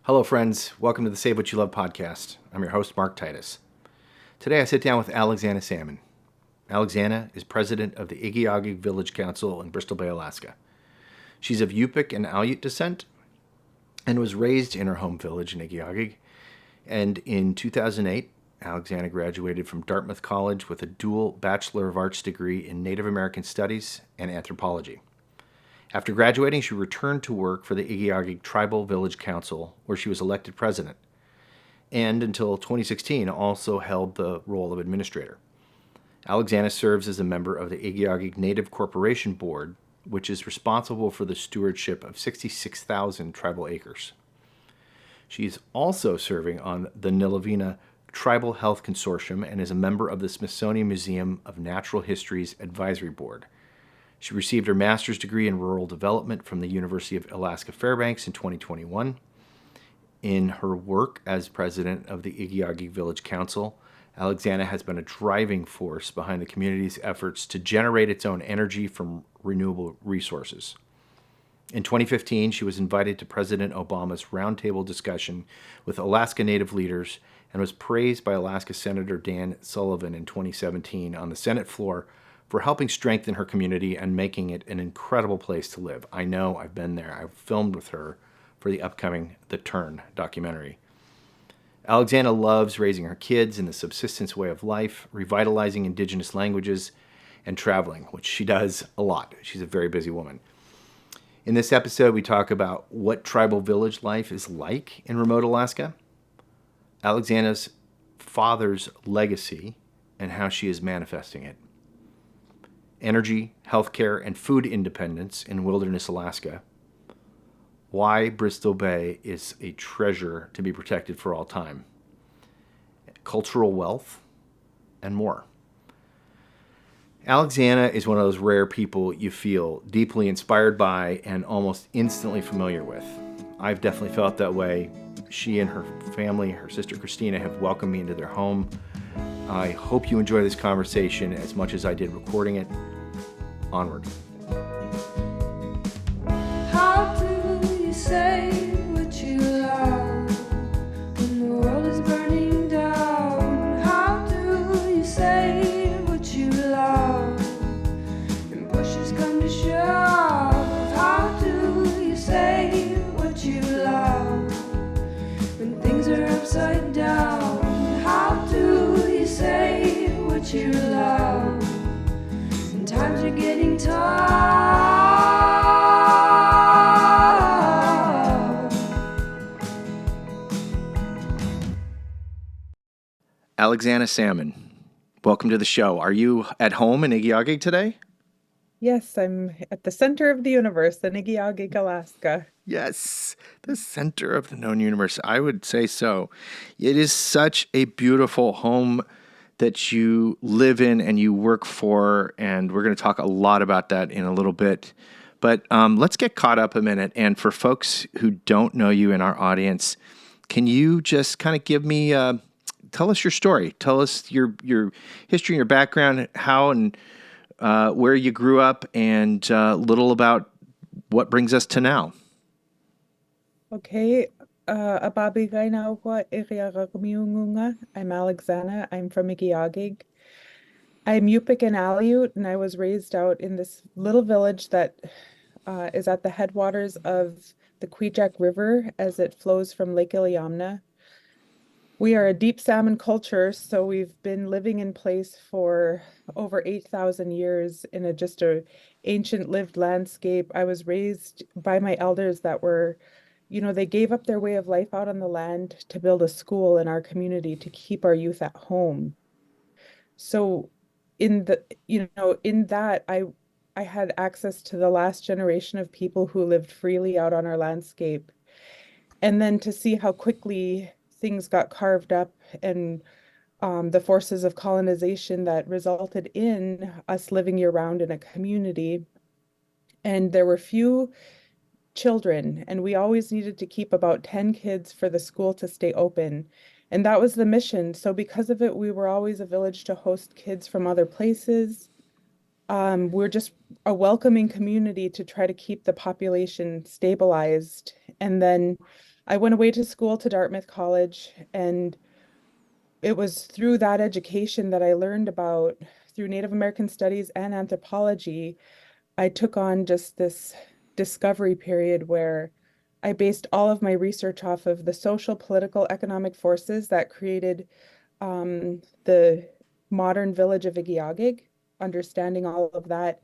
Hello, friends. Welcome to the Save What You Love podcast. I'm your host, Mark Titus. Today I sit down with AlexAnna Salmon. AlexAnna is president of the Igiugig Village Council in Bristol Bay, Alaska. She's of Yup'ik and Aleut descent and was raised in her home village in Igiugig. And in 2008, AlexAnna graduated from Dartmouth College with a dual Bachelor of Arts degree in Native American Studies and Anthropology. After graduating, she returned to work for the Igiugig Tribal Village Council, where she was elected president, and until 2016 also held the role of administrator. AlexAnna serves as a member of the Igiugig Native Corporation board, which is responsible for the stewardship of 66,000 tribal acres. She is also serving on the Nilavena Tribal Health Consortium and is a member of the Smithsonian Museum of Natural History's Advisory Board. She received her master's degree in rural development from the University of Alaska Fairbanks in 2021. In her work as president of the Igiugig Village Council, AlexAnna has been a driving force behind the community's efforts to generate its own energy from renewable resources. In 2015, she was invited to President Obama's roundtable discussion with Alaska Native leaders and was praised by Alaska Senator Dan Sullivan in 2017 on the Senate floor for helping strengthen her community and making it an incredible place to live. I know, I've been there. I've filmed with her for the upcoming The Turn documentary. AlexAnna loves raising her kids in the subsistence way of life, revitalizing indigenous languages, and traveling, which she does a lot. She's a very busy woman. In this episode, we talk about what tribal village life is like in remote Alaska, AlexAnna's father's legacy, and how she is manifesting it, energy, healthcare, and food independence in wilderness Alaska, why Bristol Bay is a treasure to be protected for all time, cultural wealth, and more. AlexAnna is one of those rare people you feel deeply inspired by and almost instantly familiar with. I've definitely felt that way. She and her family, her sister Christina, have welcomed me into their home. I hope you enjoy this conversation as much as I did recording it. Onward. How do you say what you love when the world is burning down? How do you say what you love when pushes come to shove? How do you say what you love when things are upside down? How do you say what you love when times are getting tough? AlexAnna Salmon, welcome to the show. Are you at home in Igiugig today? Yes, I'm at the center of the universe in Igiugig, Alaska. Yes, the center of the known universe. I would say so. It is such a beautiful home that you live in and you work for, and we're going to talk a lot about that in a little bit. But let's get caught up a minute. And for folks who don't know you in our audience, can you just kind of give me, tell us your story. Tell us your history and your background, how and where you grew up, and little about what brings us to now. Okay, ababigay na ako iriaragmiungunga. I'm AlexAnna. I'm from Igiugig. I'm Yup'ik and Aleut, and I was raised out in this little village that is at the headwaters of the Igiugig River as it flows from Lake Iliamna. We are a deep salmon culture, so we've been living in place for over 8,000 years in just a ancient lived landscape. I was raised by my elders that were, they gave up their way of life out on the land to build a school in our community to keep our youth at home. So in that, I had access to the last generation of people who lived freely out on our landscape. And then to see how quickly things got carved up and the forces of colonization that resulted in us living year-round in a community. And there were few children, and we always needed to keep about 10 kids for the school to stay open. And that was the mission. So because of it, we were always a village to host kids from other places. We're just a welcoming community to try to keep the population stabilized. And then I went away to school to Dartmouth College, and it was through that education that I learned about, through Native American studies and anthropology, I took on just this discovery period where I based all of my research off of the social, political, economic forces that created the modern village of Igiugig, understanding all of that,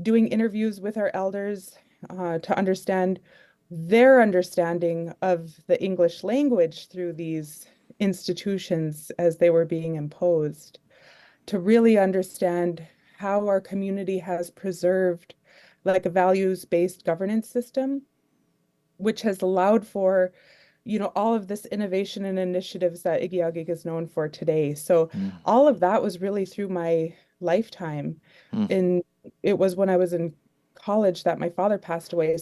doing interviews with our elders to understand their understanding of the English language through these institutions as they were being imposed, to really understand how our community has preserved like a values-based governance system, which has allowed for, all of this innovation and initiatives that Igiugig is known for today. So Mm. all of that was really through my lifetime. Mm. And it was when I was in college that my father passed away.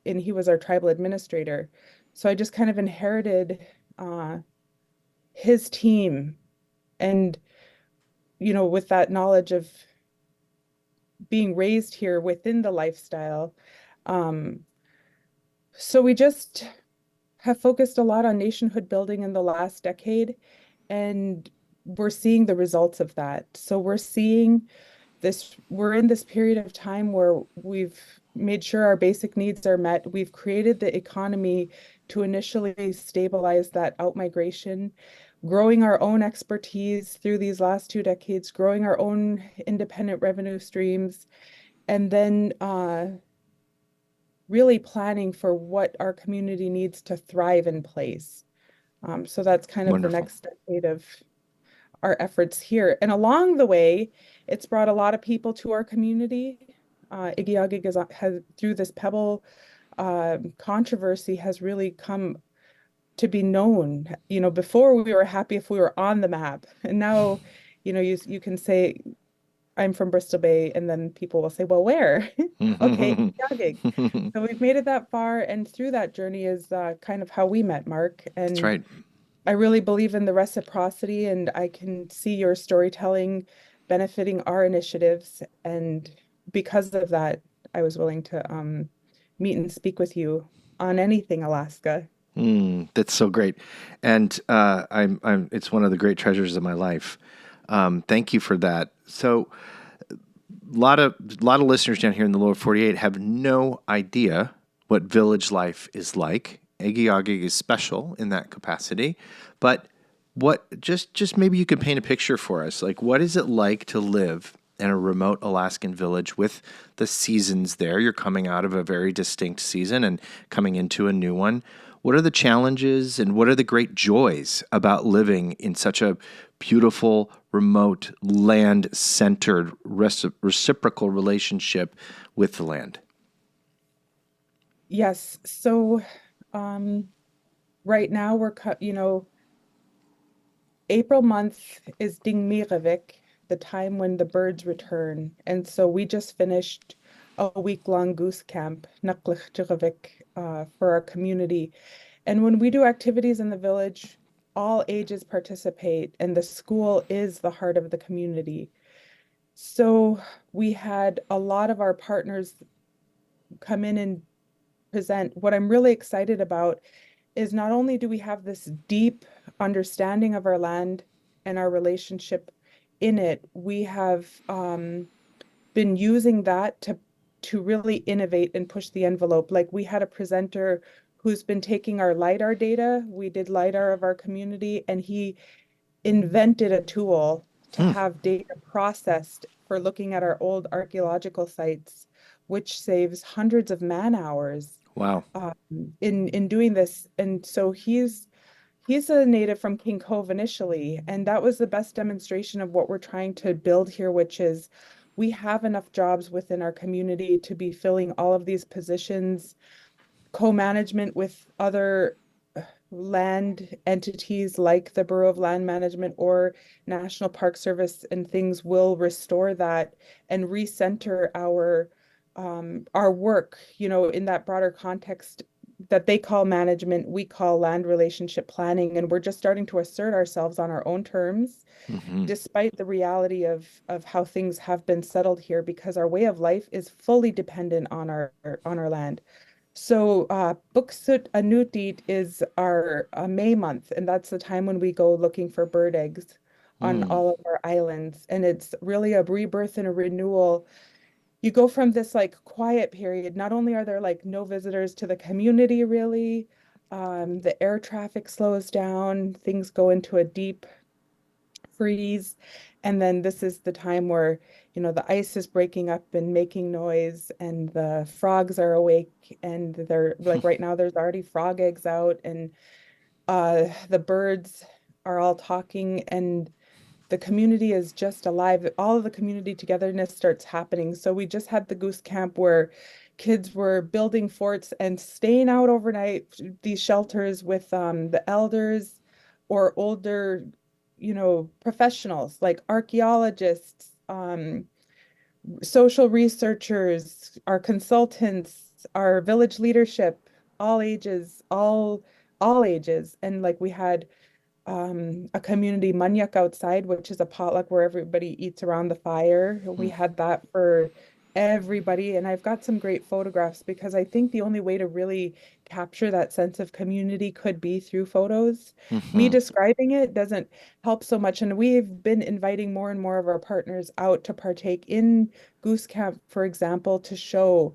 And he was our tribal administrator. So I just kind of inherited uh, his team. And, with that knowledge of being raised here within the lifestyle. Um, so we just have focused a lot on nationhood building in the last decade, and we're seeing the results of that. So we're in this period of time where we've made sure our basic needs are met. We've created the economy to initially stabilize that outmigration, growing our own expertise through these last 2 decades, growing our own independent revenue streams, and then really planning for what our community needs to thrive in place. So that's kind of the Wonderful. next decade of our efforts here. And along the way, it's brought a lot of people to our community. Igiugig has, through this Pebble controversy, has really come to be known. Before we were happy if we were on the map, and now, you can say, I'm from Bristol Bay, and then people will say, well, where? Okay, Igiugig. So we've made it that far, and through that journey is kind of how we met, Mark. That's And right. I really believe in the reciprocity, and I can see your storytelling benefiting our initiatives. And because of that, I was willing to meet and speak with you on anything Alaska. That's so great, and it's one of the great treasures of my life. Thank you for that. So, a lot of listeners down here in the lower 48 have no idea what village life is like. Igiugig is special in that capacity, but just maybe you could paint a picture for us. Like, what is it like to live in a remote Alaskan village with the seasons there? You're coming out of a very distinct season and coming into a new one. What are the challenges and what are the great joys about living in such a beautiful, remote, land-centered, reciprocal relationship with the land? Yes. So right now April month is Dingmirevik, the time when the birds return. And so we just finished a week-long goose camp, Naklichjirevik, for our community. And when we do activities in the village, all ages participate, and the school is the heart of the community. So we had a lot of our partners come in and present. What I'm really excited about is not only do we have this deep understanding of our land and our relationship in it, we have been using that to really innovate and push the envelope. Like, we had a presenter who's been taking our LiDAR data. We did LiDAR of our community, and he invented a tool to have data processed for looking at our old archaeological sites, which saves hundreds of man hours Wow. in doing this. And so he's a native from King Cove initially, and that was the best demonstration of what we're trying to build here, which is we have enough jobs within our community to be filling all of these positions. Co-management with other land entities like the Bureau of Land Management or National Park Service and things will restore that and recenter our work, in that broader context that they call management, we call land relationship planning, and we're just starting to assert ourselves on our own terms, despite the reality of how things have been settled here, because our way of life is fully dependent on our land. So, Buksut Anutit is our May month, and that's the time when we go looking for bird eggs on Mm. all of our islands. And it's really a rebirth and a renewal. You go from this like quiet period. Not only are there like no visitors to the community, really, the air traffic slows down, things go into a deep freeze. And then this is the time where, the ice is breaking up and making noise, and the frogs are awake. And they're like right now, there's already frog eggs out, and the birds are all talking, and the community is just alive. All of the community togetherness starts happening. So we just had the goose camp where kids were building forts and staying out overnight, these shelters with the elders or older, professionals like archaeologists, social researchers, our consultants, our village leadership, all ages, all ages. And like we had a community manyak outside, which is a potluck where everybody eats around the fire. We had that for everybody. And I've got some great photographs because I think the only way to really capture that sense of community could be through photos. Me Hmm. describing it doesn't help so much. And we've been inviting more and more of our partners out to partake in Goose Camp, for example, to show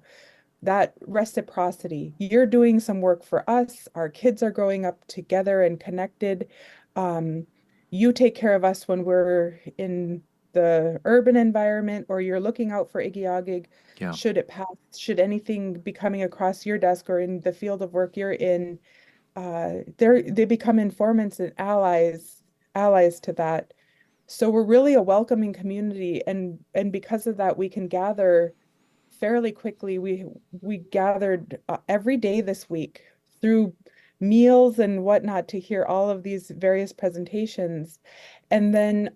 that reciprocity. You're doing some work for us. Our kids are growing up together and connected. Um, you take care of us when we're in the urban environment, or you're looking out for Igiugig. Yeah. Should it pass, should anything be coming across your desk or in the field of work you're in, they become informants and allies to that. So we're really a welcoming community, and because of that, we can gather fairly quickly. We gathered every day this week through meals and whatnot to hear all of these various presentations. And then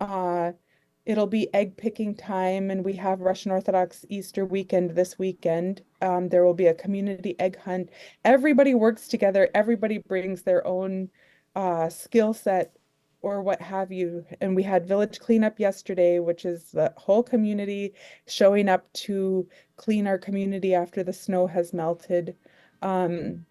it'll be egg picking time, and we have Russian Orthodox Easter weekend this weekend. There will be a community egg hunt. Everybody works together. Everybody brings their own skill set or what have you. And we had village cleanup yesterday, which is the whole community showing up to clean our community after the snow has melted. Um,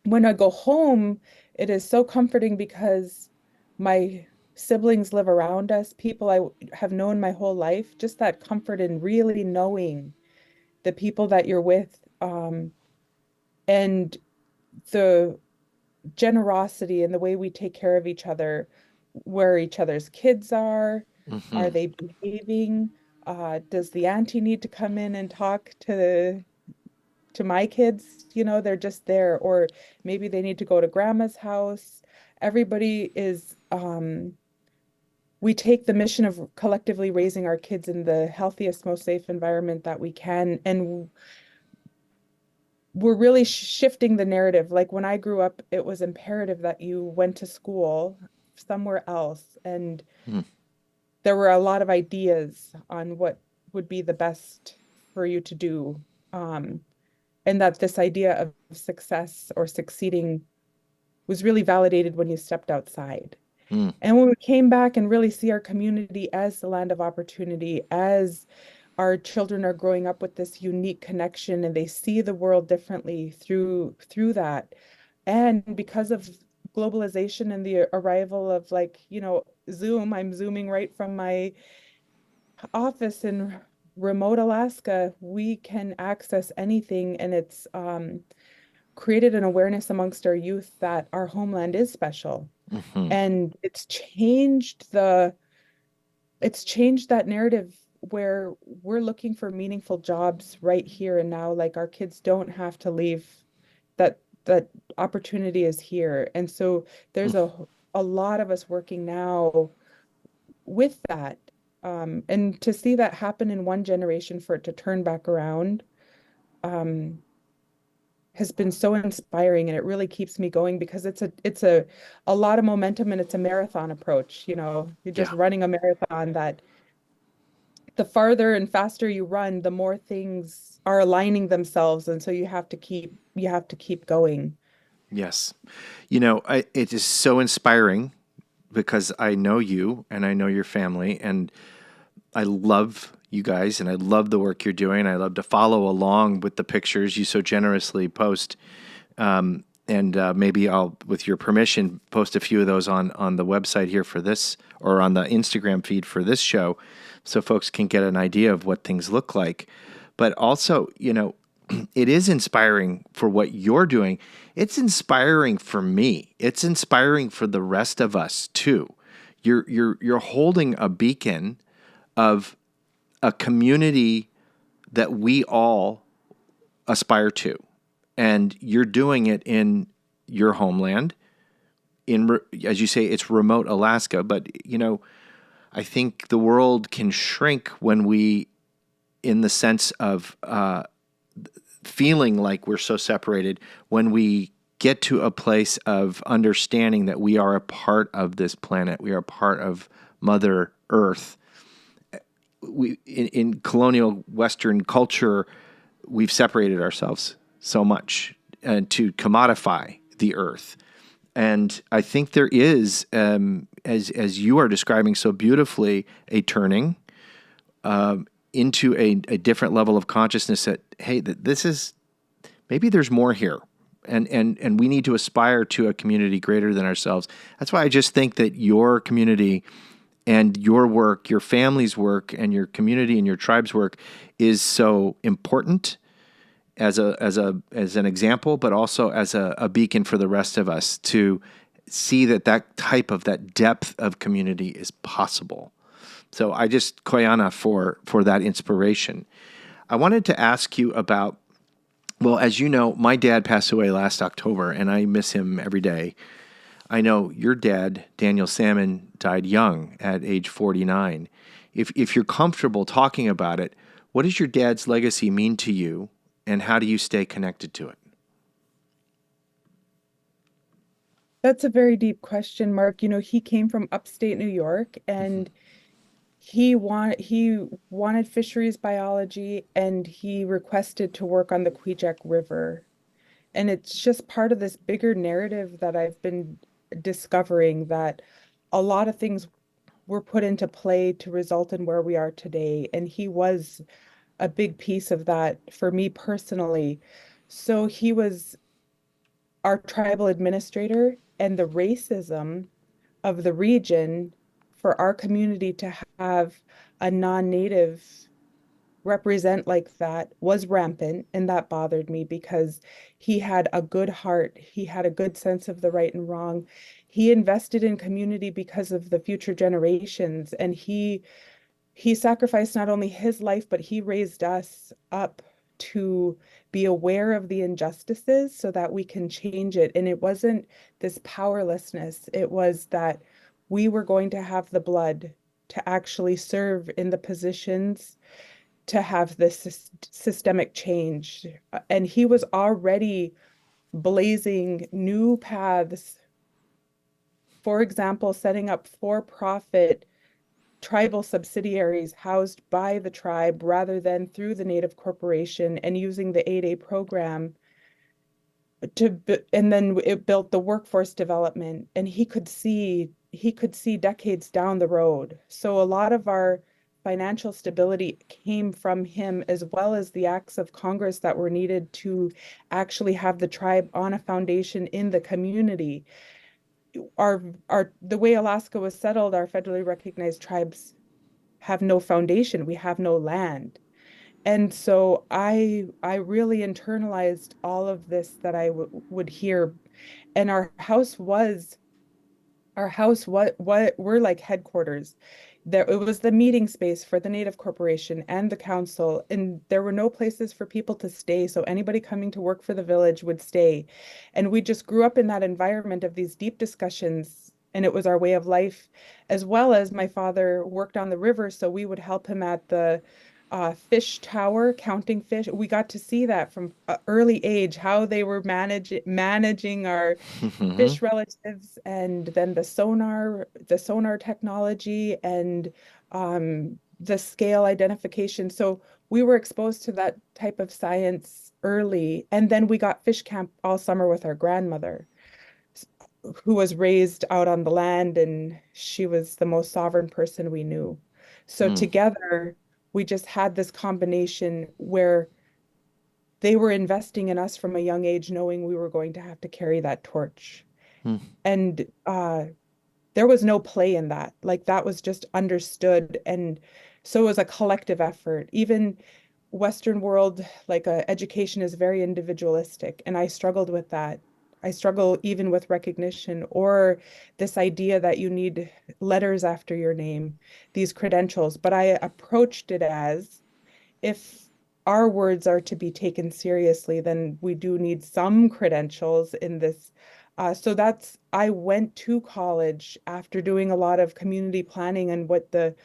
when I go home, it is so comforting because my siblings live around us, people I have known my whole life, just that comfort in really knowing the people that you're with, and the generosity and the way we take care of each other, where each other's kids are Hmm. they behaving? Does the auntie need to come in and talk to my kids? They're just there, or maybe they need to go to grandma's house. Everybody is, we take the mission of collectively raising our kids in the healthiest, most safe environment that we can. And we're really shifting the narrative. Like when I grew up, it was imperative that you went to school somewhere else. And Hmm. there were a lot of ideas on what would be the best for you to do. Um, and that this idea of success or succeeding was really validated when you stepped outside. Hmm. And when we came back and really see our community as the land of opportunity, as our children are growing up with this unique connection and they see the world differently through that. And because of globalization and the arrival of like, Zoom, I'm zooming right from my office in remote Alaska, we can access anything, and it's created an awareness amongst our youth that our homeland is special. Hmm. And it's changed that narrative where we're looking for meaningful jobs right here and now. Like our kids don't have to leave. That opportunity is here. And so there's a lot of us working now with that. And to see that happen in one generation for it to turn back around, um, has been so inspiring, and it really keeps me going because it's a lot of momentum, and it's a marathon approach. You're just Yeah. running a marathon that the farther and faster you run, the more things are aligning themselves, and so you have to keep going. Yes. It is so inspiring because I know you and I know your family, and I love you guys, and I love the work you're doing. I love to follow along with the pictures you so generously post. And maybe I'll, with your permission, post a few of those on the website here for this, or on the Instagram feed for this show, so folks can get an idea of what things look like. But also, it is inspiring for what you're doing. It's inspiring for me. It's inspiring for the rest of us too. You're holding a beacon of a community that we all aspire to. And you're doing it in your homeland, as you say, it's remote Alaska. But, I think the world can shrink when we, in the sense of feeling like we're so separated, when we get to a place of understanding that we are a part of this planet, we are a part of Mother Earth. In colonial Western culture, we've separated ourselves so much to commodify the earth. And I think there is, as you are describing so beautifully, a turning into a different level of consciousness that, hey, that this is, maybe there's more here. And we need to aspire to a community greater than ourselves. That's why I just think that your community and your work, your family's work, and your community and your tribe's work is so important as an example, but also as a beacon for the rest of us to see that depth of community is possible. So I just koyana for that inspiration. I wanted to ask you about, well, as you know, my dad passed away last October, and I miss him every day. I know your dad, Daniel Salmon, died young at age 49. If you're comfortable talking about it, what does your dad's legacy mean to you? And how do you stay connected to it? That's a very deep question, Mark. He came from upstate New York, and he wanted fisheries biology, and he requested to work on the Igiugig River. And it's just part of this bigger narrative that I've been discovering, that a lot of things were put into play to result in where we are today. And he was a big piece of that for me personally. So he was our tribal administrator, and the racism of the region for our community to have a non-native represent like that was rampant, and that bothered me because he had a good heart. He had a good sense of the right and wrong. He invested in community because of the future generations, and he sacrificed not only his life, but he raised us up to be aware of the injustices so that we can change it. And it wasn't this powerlessness. It was that we were going to have the blood to actually serve in the positions to have this systemic change. And he was already blazing new paths. For example, setting up for-profit tribal subsidiaries housed by the tribe rather than through the Native Corporation, and using the 8A program and then it built the workforce development, and he could see decades down the road. So a lot of our financial stability came from him, as well as the acts of Congress that were needed to actually have the tribe on a foundation in the community. The way Alaska was settled, our federally recognized tribes have no foundation. We have no land. And so I really internalized all of this that I would hear. And our house was we're like headquarters. It was the meeting space for the Native Corporation and the council, and there were no places for people to stay. So anybody coming to work for the village would stay. And we just grew up in that environment of these deep discussions, and it was our way of life, as well as my father worked on the river. So we would help him at the fish tower, counting fish. We got to see that from an early age, how they were managing our fish relatives, and then the sonar technology, and the scale identification. So we were exposed to that type of science early. And then we got fish camp all summer with our grandmother, who was raised out on the land, and she was the most sovereign person we knew. So together we just had this combination where they were investing in us from a young age, knowing we were going to have to carry that torch. Hmm. And there was no play in that. Like that was just understood. And so it was a collective effort. Even Western world, like education is very individualistic. And I struggled with that. I struggle even with recognition or this idea that you need letters after your name, these credentials. But I approached it as if our words are to be taken seriously, then we do need some credentials in this. I went to college after doing a lot of community planning and what the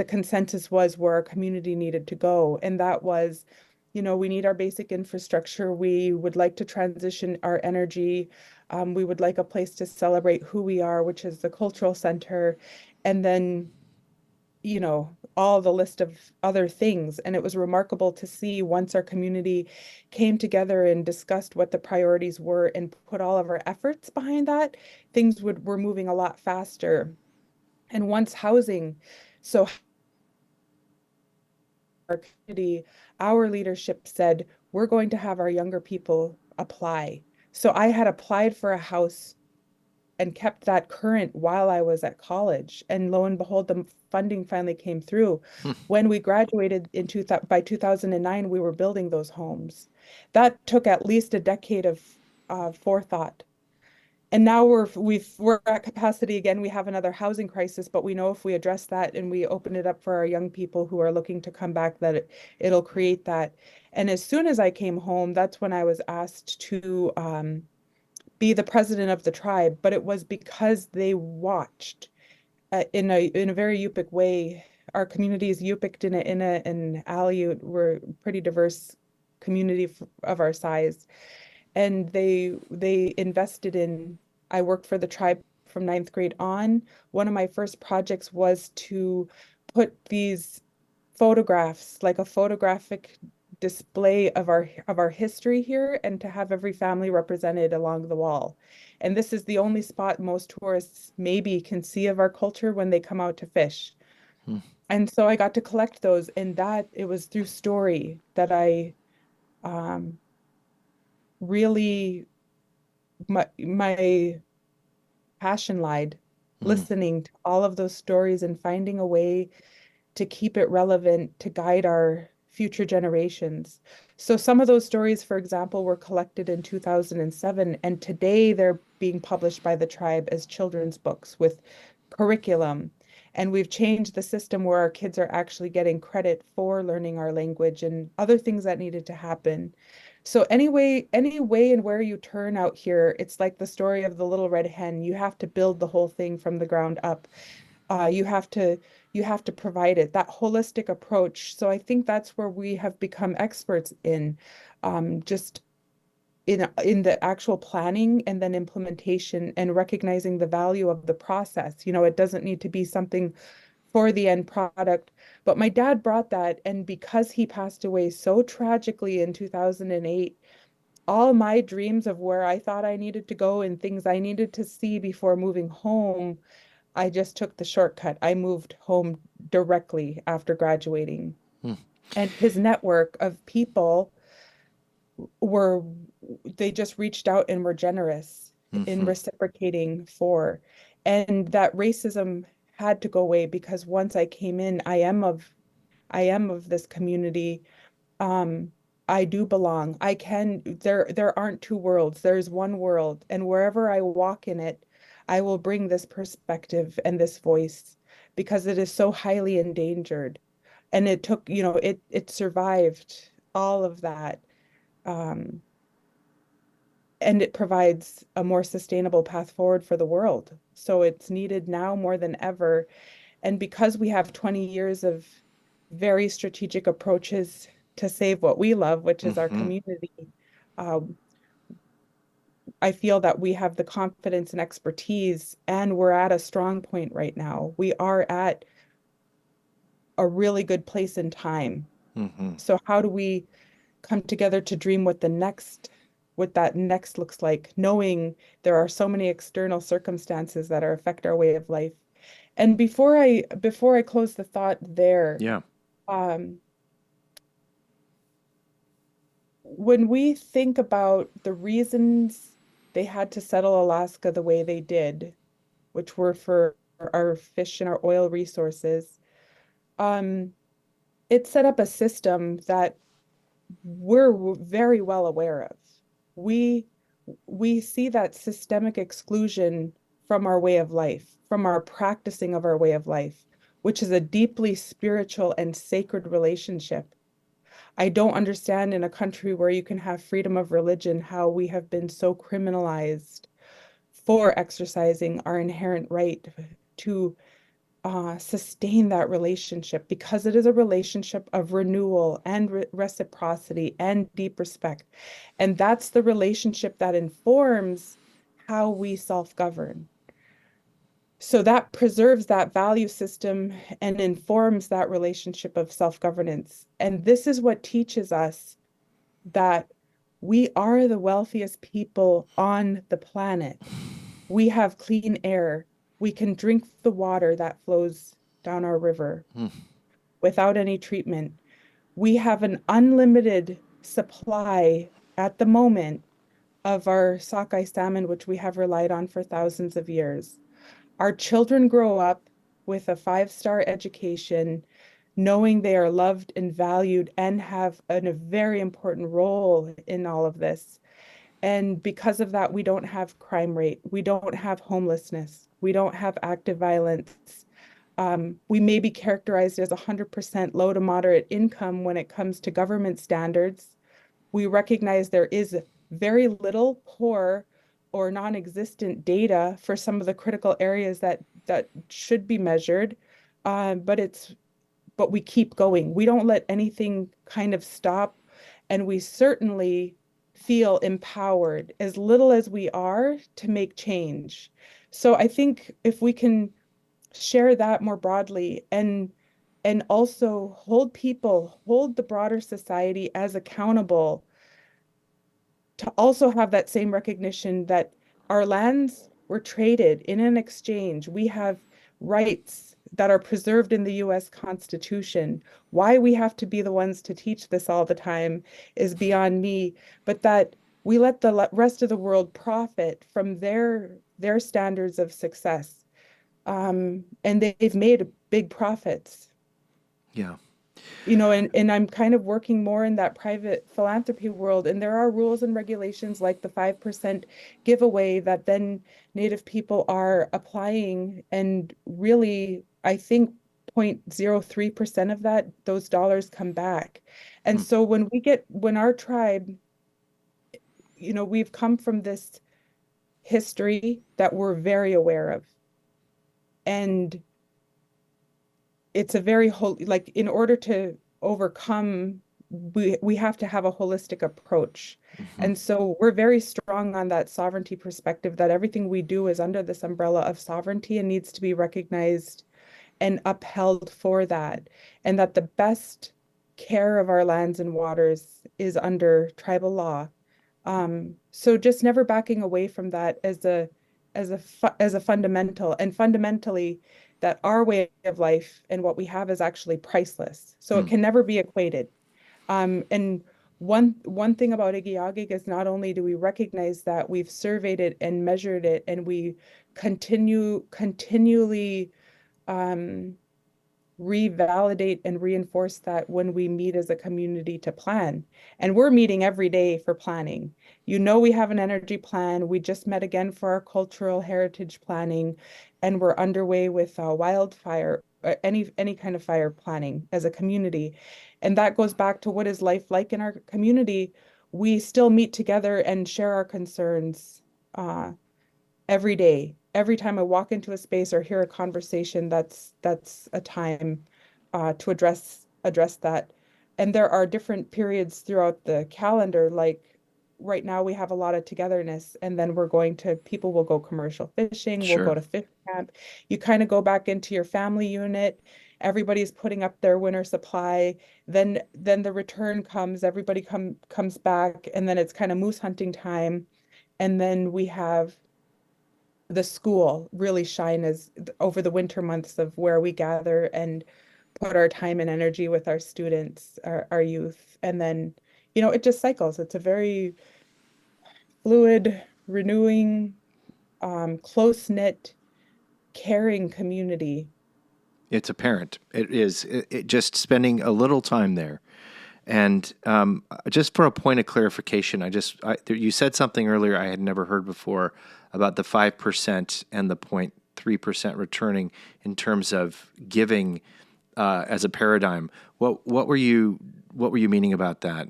consensus was where our community needed to go. And that was, we need our basic infrastructure. We would like to transition our energy. We would like a place to celebrate who we are, which is the cultural center. And then all the list of other things. And it was remarkable to see once our community came together and discussed what the priorities were and put all of our efforts behind that, things were moving a lot faster. And once housing, so our community, our leadership said, we're going to have our younger people apply. So I had applied for a house and kept that current while I was at college. And lo and behold, the funding finally came through. When we graduated by 2009, we were building those homes. That took at least a decade of forethought. And now we're at capacity again. We have another housing crisis, but we know if we address that and we open it up for our young people who are looking to come back, that it'll create that. And as soon as I came home, that's when I was asked to be the president of the tribe, but it was because they watched in a very Yup'ik way. Our communities, Yup'ik, and Aleut, were pretty diverse community of our size, and they invested in. I worked for the tribe from 9th grade on. One of my first projects was to put these photographs, like a photographic display of our history here, and to have every family represented along the wall. And this is the only spot most tourists maybe can see of our culture when they come out to fish. And so I got to collect those, and that it was through story that I really my passion lied, listening to all of those stories and finding a way to keep it relevant to guide our future generations. So some of those stories, for example, were collected in 2007, and today they're being published by the tribe as children's books with curriculum. And we've changed the system where our kids are actually getting credit for learning our language and other things that needed to happen. So any way and where you turn out here, it's like the story of the little red hen. You have to build the whole thing from the ground up. You have to provide it, that holistic approach. So I think that's where we have become experts in, just in the actual planning and then implementation and recognizing the value of the process. It doesn't need to be something for the end product. But my dad brought that, and because he passed away so tragically in 2008, all my dreams of where I thought I needed to go and things I needed to see before moving home, I just took the shortcut. I moved home directly after graduating. And his network of people they just reached out and were generous in reciprocating for. And that racism had to go away, because once I came in, I am of this community. I do belong. There aren't two worlds. There's one world. And wherever I walk in it, I will bring this perspective and this voice, because it is so highly endangered. And it took, it survived all of that. And it provides a more sustainable path forward for the world. So it's needed now more than ever. And because we have 20 years of very strategic approaches to save what we love, which is our community, I feel that we have the confidence and expertise, and we're at a strong point right now. We are at a really good place in time. So how do we come together to dream what that next looks like, knowing there are so many external circumstances that affect our way of life? And before I close the thought there, Um, when we think about the reasons they had to settle Alaska the way they did, which were for our fish and our oil resources, um, it set up a system that we're very well aware of. We we see that systemic exclusion from our way of life, from our practicing of our way of life, which is a deeply spiritual and sacred relationship. I don't understand in a country where you can have freedom of religion how we have been so criminalized for exercising our inherent right to sustain that relationship, because it is a relationship of renewal and reciprocity and deep respect. And that's the relationship that informs how we self-govern. So that preserves that value system and informs that relationship of self-governance. And this is what teaches us that we are the wealthiest people on the planet. We have clean air. We can drink the water that flows down our river without any treatment. We have an unlimited supply at the moment of our sockeye salmon, which we have relied on for thousands of years. Our children grow up with a 5-star education, knowing they are loved and valued and have a very important role in all of this. And because of that, we don't have crime rate, we don't have homelessness, we don't have active violence. We may be characterized as 100% low to moderate income when it comes to government standards. We recognize there is very little, poor, or non-existent data for some of the critical areas that should be measured, but we keep going. We don't let anything kind of stop, and we certainly feel empowered, as little as we are, to make change. So I think if we can share that more broadly, and also hold the broader society as accountable to also have that same recognition that our lands were traded in an exchange. We have rights that are preserved in the US Constitution. Why we have to be the ones to teach this all the time is beyond me, but that we let the rest of the world profit from their standards of success. And they've made big profits. Yeah. And I'm kind of working more in that private philanthropy world, and there are rules and regulations like the 5% giveaway that then Native people are applying, and really, I think 0.03% of those dollars come back. And so when our tribe, we've come from this history that we're very aware of. And it's a very like, in order to overcome, we have to have a holistic approach. And so we're very strong on that sovereignty perspective, that everything we do is under this umbrella of sovereignty and needs to be recognized and upheld for that. And that the best care of our lands and waters is under tribal law. So just never backing away from that as a fundamental, and fundamentally that our way of life and what we have is actually priceless. So it can never be equated. And one thing about Igiugig is not only do we recognize that, we've surveyed it and measured it, and we continually revalidate and reinforce that when we meet as a community to plan. And we're meeting every day for planning. We have an energy plan. We just met again for our cultural heritage planning, and we're underway with wildfire, any kind of fire planning as a community. And that goes back to what is life like in our community. We still meet together and share our concerns every day. Every time I walk into a space or hear a conversation, that's a time to address that. And there are different periods throughout the calendar. Like right now, we have a lot of togetherness, and then people will go commercial fishing. We'll go to fish camp. You kind of go back into your family unit. Everybody's putting up their winter supply. Then the return comes. Everybody comes back, and then it's kind of moose hunting time. And then we have the school really shine as over the winter months of where we gather, and put our time and energy with our students, our youth, and then, it just cycles. It's a very fluid, renewing, close-knit, caring community. It's apparent. It is. It just spending a little time there. And just for a point of clarification, you said something earlier I had never heard before about the 5% and the 0.3% returning in terms of giving as a paradigm. What were you meaning about that?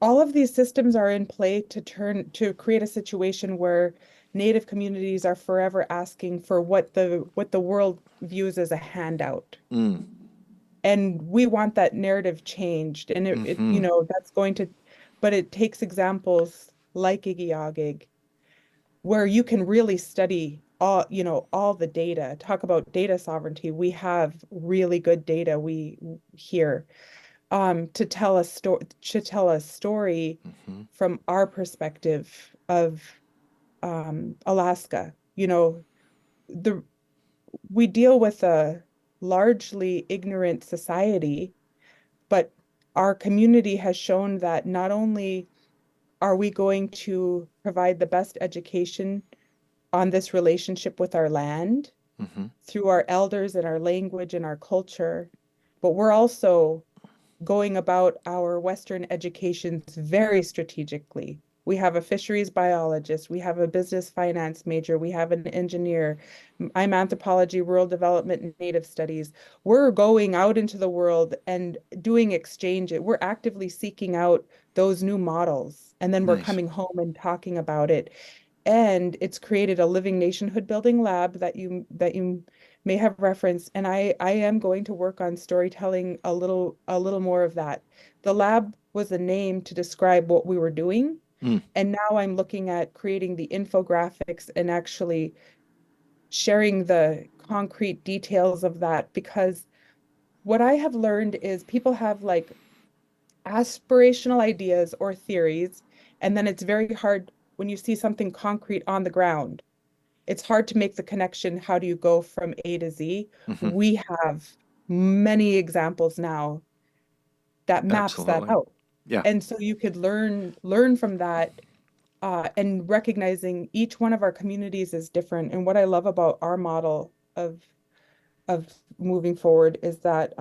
All of these systems are in play to create a situation where Native communities are forever asking for what the world views as a handout. And we want that narrative changed. And that's going to, but it takes examples like Igiugig, where you can really study all the data. Talk about data sovereignty. We have really good data here to tell a story from our perspective of Alaska. We deal with a largely ignorant society, but our community has shown that not only are we going to provide the best education on this relationship with our land through our elders and our language and our culture, but we're also going about our Western educations very strategically. We have a fisheries biologist, we have a business finance major, we have an engineer. I'm anthropology, rural development, and native studies. We're going out into the world and doing exchange. We're actively seeking out those new models, and then we're coming home and talking about it. And it's created a living nationhood building lab that you may have referenced. And I am going to work on storytelling a little more of that. The lab was a name to describe what we were doing. And now I'm looking at creating the infographics and actually sharing the concrete details of that, because what I have learned is people have like aspirational ideas or theories, and then it's very hard when you see something concrete on the ground. It's hard to make the connection. How do you go from A to Z? We have many examples now that maps that out. Yeah. And so you could learn from that, and recognizing each one of our communities is different. And what I love about our model of moving forward is that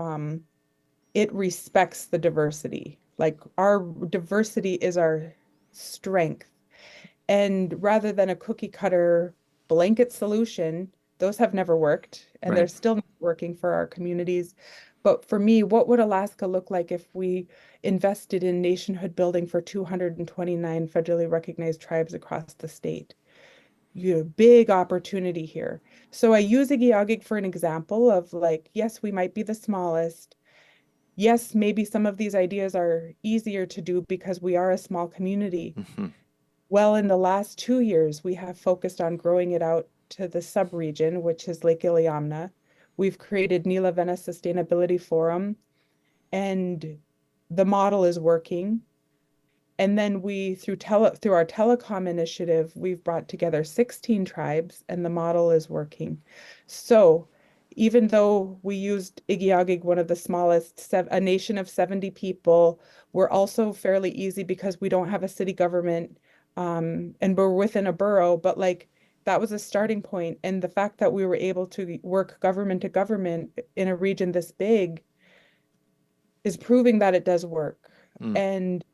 it respects the diversity. Like, our diversity is our strength. And rather than a cookie cutter blanket solution, those have never worked, and they're still not working for our communities. But for me, what would Alaska look like if we invested in nationhood building for 229 federally recognized tribes across the state? Big opportunity here. So I use Igiugig for an example of, like, yes, we might be the smallest. Yes, maybe some of these ideas are easier to do because we are a small community. Well, in the last 2 years, we have focused on growing it out to the sub-region, which is Lake Iliamna. We've created Nilavena Sustainability Forum, and the model is working. And then through our telecom initiative, we've brought together 16 tribes, and the model is working. So even though we used Igiugig, one of the smallest, a nation of 70 people, we're also fairly easy because we don't have a city government, and we're within a borough, but like, that was a starting point. And the fact that we were able to work government to government in a region this big is proving that it does work. And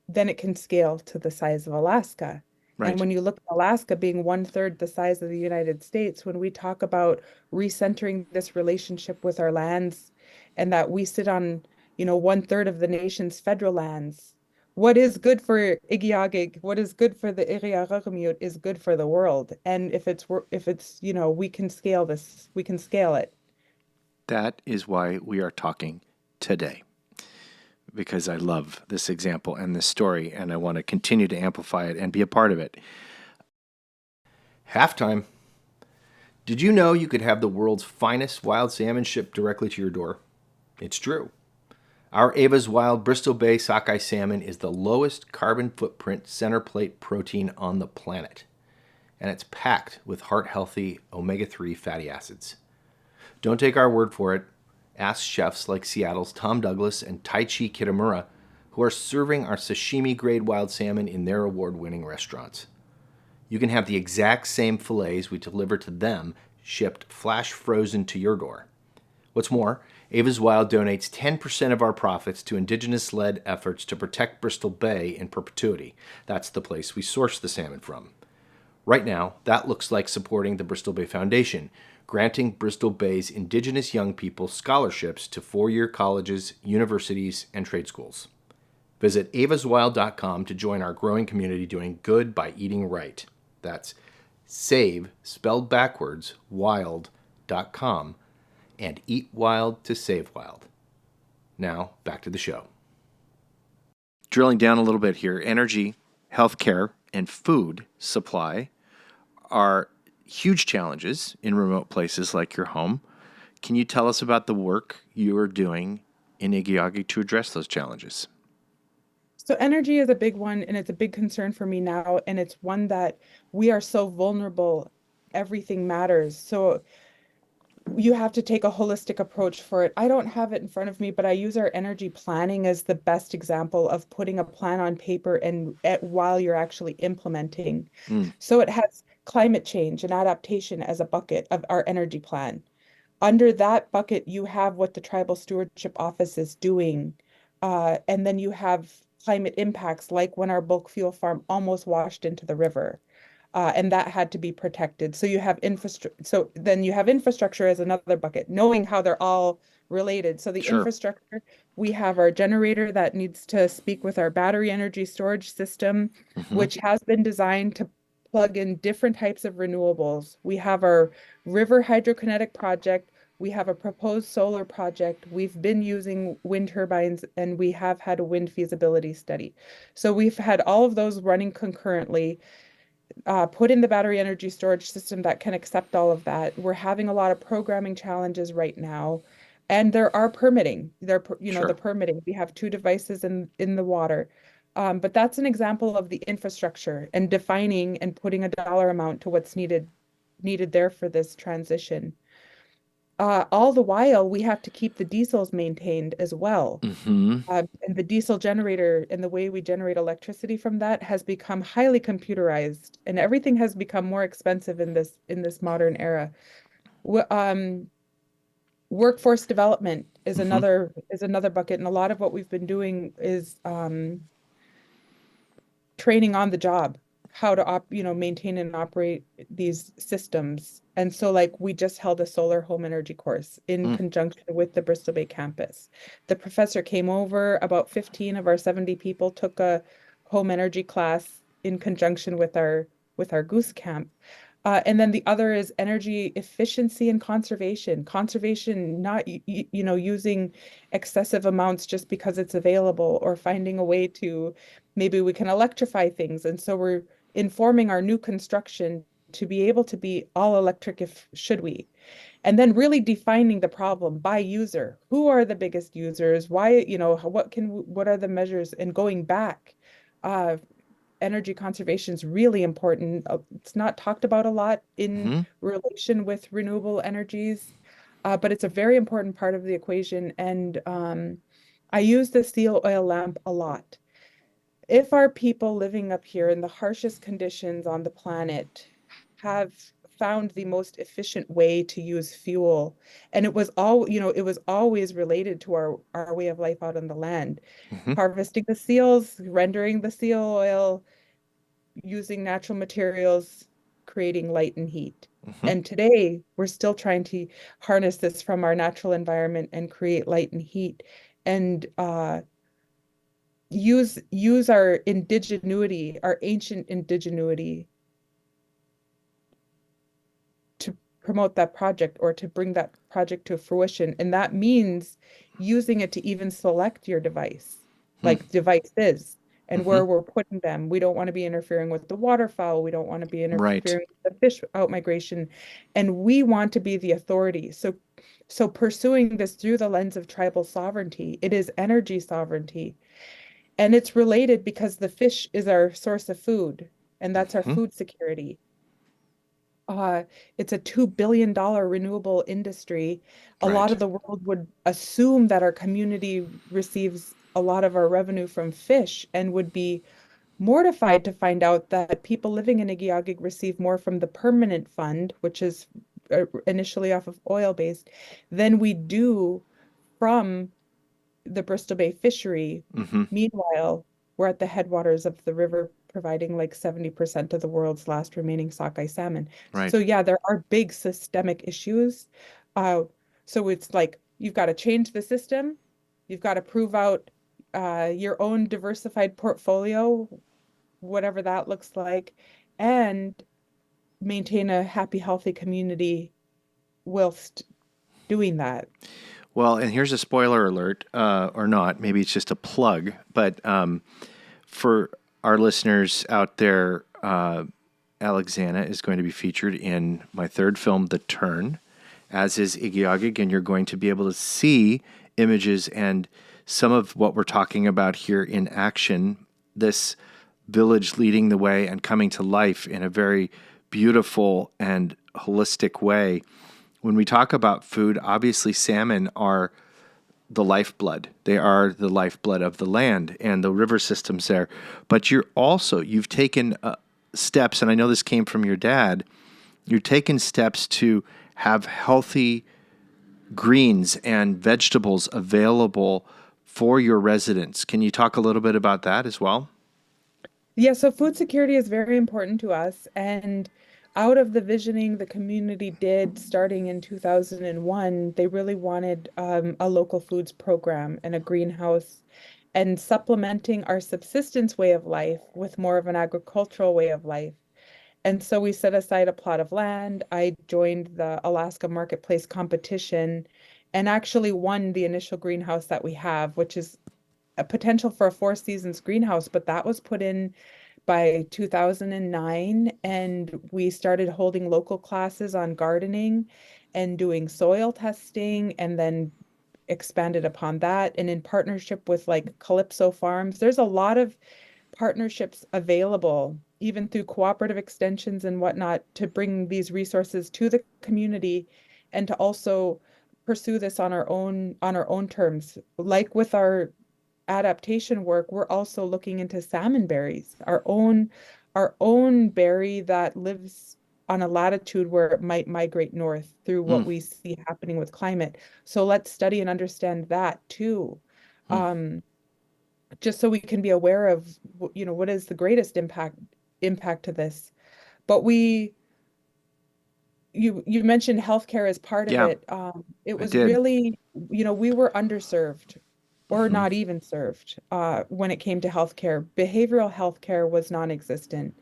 then it can scale to the size of Alaska. And when you look at Alaska being 1/3 the size of the United States, when we talk about recentering this relationship with our lands, and that we sit on, 1/3 of the nation's federal lands, what is good for Igiugig, what is good for the Igiugig is good for the world. And if it's, we can scale this, we can scale it. That is why we are talking today, because I love this example and this story, and I want to continue to amplify it and be a part of it. Halftime. Did you know you could have the world's finest wild salmon shipped directly to your door? It's true. Our Ava's Wild Bristol Bay sockeye salmon is the lowest carbon footprint center plate protein on the planet. and it's packed with heart-healthy omega-3 fatty acids. Don't take our word for it. Ask chefs like Seattle's Tom Douglas and Taichi Kitamura, who are serving our sashimi-grade wild salmon in their award-winning restaurants. You can have the exact same fillets we deliver to them shipped flash frozen to your door. What's more, Ava's Wild donates 10% of our profits to Indigenous-led efforts to protect Bristol Bay in perpetuity. That's the place we source the salmon from. Right now, that looks like supporting the Bristol Bay Foundation, granting Bristol Bay's Indigenous young people scholarships to four-year colleges, universities, and trade schools. Visit avaswild.com to join our growing community doing good by eating right. That's save, spelled backwards, wild.com, and eat wild to save wild. Now, back to the show. Drilling down a little bit here, energy, healthcare, and food supply are huge challenges in remote places like your home. Can you tell us about the work you are doing in Igiugig to address those challenges? So energy is a big one, and it's a big concern for me now, and it's one that we are so vulnerable. Everything matters. So you have to take a holistic approach for it. I don't have it in front of me, but I use our energy planning as the best example of putting a plan on paper and while you're actually implementing. So it has climate change and adaptation as a bucket of our energy plan. Under that bucket, you have what the Tribal Stewardship Office is doing. And then you have climate impacts, like when our bulk fuel farm almost washed into the river. And that had to be protected. So you have infrastructure. So then you have infrastructure as another bucket, knowing how they're all related. So the infrastructure, we have our generator that needs to speak with our battery energy storage system, which has been designed to plug in different types of renewables. We have our river hydrokinetic project. We have a proposed solar project. We've been using wind turbines, and we have had a wind feasibility study. So we've had all of those running concurrently. Put in the battery energy storage system that can accept all of that. We're having a lot of programming challenges right now, and there are permitting. The permitting. We have 2 devices in the water, but that's an example of the infrastructure and defining and putting a dollar amount to what's needed there for this transition. All the while, we have to keep the diesels maintained as well. And the diesel generator and the way we generate electricity from that has become highly computerized, and everything has become more expensive in this modern era. Workforce development is another bucket, and a lot of what we've been doing is training on the job, how to maintain and operate these systems. And so like we just held a solar home energy course in conjunction with the Bristol Bay campus. The professor came over, about 15 of our 70 people took a home energy class in conjunction with our goose camp. And then the other is energy efficiency and conservation. Conservation, not using excessive amounts just because it's available, or finding a way to, maybe we can electrify things. And so we're informing our new construction to be able to be all electric should we. And then really defining the problem by user. Who are the biggest users? Why, what are the measures? And going back, energy conservation is really important. It's not talked about a lot in relation with renewable energies, but it's a very important part of the equation. And I use the seal oil lamp a lot. If our people living up here in the harshest conditions on the planet have found the most efficient way to use fuel, and it was always related to our way of life out on the land, harvesting the seals, rendering the seal oil, using natural materials, creating light and heat. And today we're still trying to harness this from our natural environment and create light and heat, and use our indigenuity, our ancient indigenuity, to promote that project or to bring that project to fruition. And that means using it to even select your device, like devices, and where we're putting them. We don't want to be interfering with the waterfowl. We don't want to be interfering with the fish out migration. And we want to be the authority. So pursuing this through the lens of tribal sovereignty, it is energy sovereignty. And it's related because the fish is our source of food, and that's our food security. it's a $2 billion renewable industry. A lot Right. of the world would assume that our community receives a lot of our revenue from fish and would be mortified to find out that people living in Igiugig receive more from the permanent fund, which is initially off of oil based, than we do from the Bristol Bay fishery. Hmm. Meanwhile, we're at the headwaters of the river, providing like 70% of the world's last remaining sockeye salmon. Right. So yeah, there are big systemic issues. Uh, so it's like you've got to change the system, you've got to prove out your own diversified portfolio, whatever that looks like, and maintain a happy, healthy community whilst doing that. Well, and here's a spoiler alert, or not. Maybe it's just a plug. But for our listeners out there, AlexAnna is going to be featured in my third film, The Turn, as is Igiugig, and you're going to be able to see images and some of what we're talking about here in action. This village leading the way and coming to life in a very beautiful and holistic way. When we talk about food, obviously salmon are the lifeblood. They are the lifeblood of the land and the river systems there. But you've taken steps, and I know this came from your dad, you're taking steps to have healthy greens and vegetables available for your residents. Can you talk a little bit about that as well? Yeah, so food security is very important to us. And out of the visioning the community did starting in 2001, they really wanted a local foods program and a greenhouse and supplementing our subsistence way of life with more of an agricultural way of life. And so we set aside a plot of land. I joined the Alaska Marketplace competition and actually won the initial greenhouse that we have, which is a potential for a four seasons greenhouse, but that was put in by 2009. And we started holding local classes on gardening and doing soil testing and then expanded upon that. And in partnership with like Calypso Farms, there's a lot of partnerships available, even through cooperative extensions and whatnot, to bring these resources to the community and to also pursue this on our own terms. Like with our adaptation work, we're also looking into salmon berries, our own berry that lives on a latitude where it might migrate north through what we see happening with climate. So let's study and understand that too. Um, just so we can be aware of, what is the greatest impact to this. But you mentioned healthcare as part of Yeah, it. It I was did. really, we were underserved or Hmm. not even served when it came to healthcare. Behavioral healthcare was non-existent.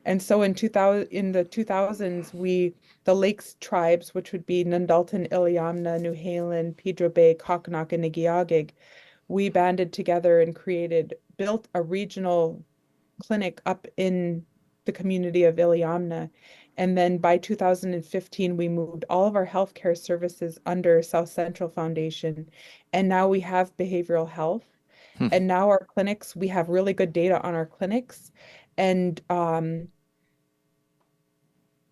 And so in the 2000s, the Lakes tribes, which would be Nundalton, Iliamna, New Halen, Pedro Bay, Kokkinok, and Igiugig, we banded together and built a regional clinic up in the community of Iliamna. And then by 2015, we moved all of our healthcare services under South Central Foundation. And now we have behavioral health. And now our clinics, we have really good data on our clinics. And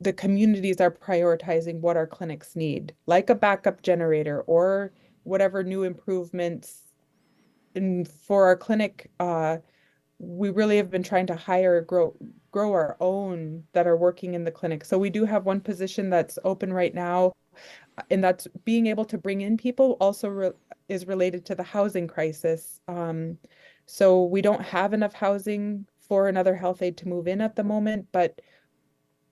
the communities are prioritizing what our clinics need, like a backup generator or whatever new improvements. And for our clinic, we really have been trying to grow our own that are working in the clinic. So we do have one position that's open right now, and that's being able to bring in people also is related to the housing crisis. So we don't have enough housing for another health aide to move in at the moment, but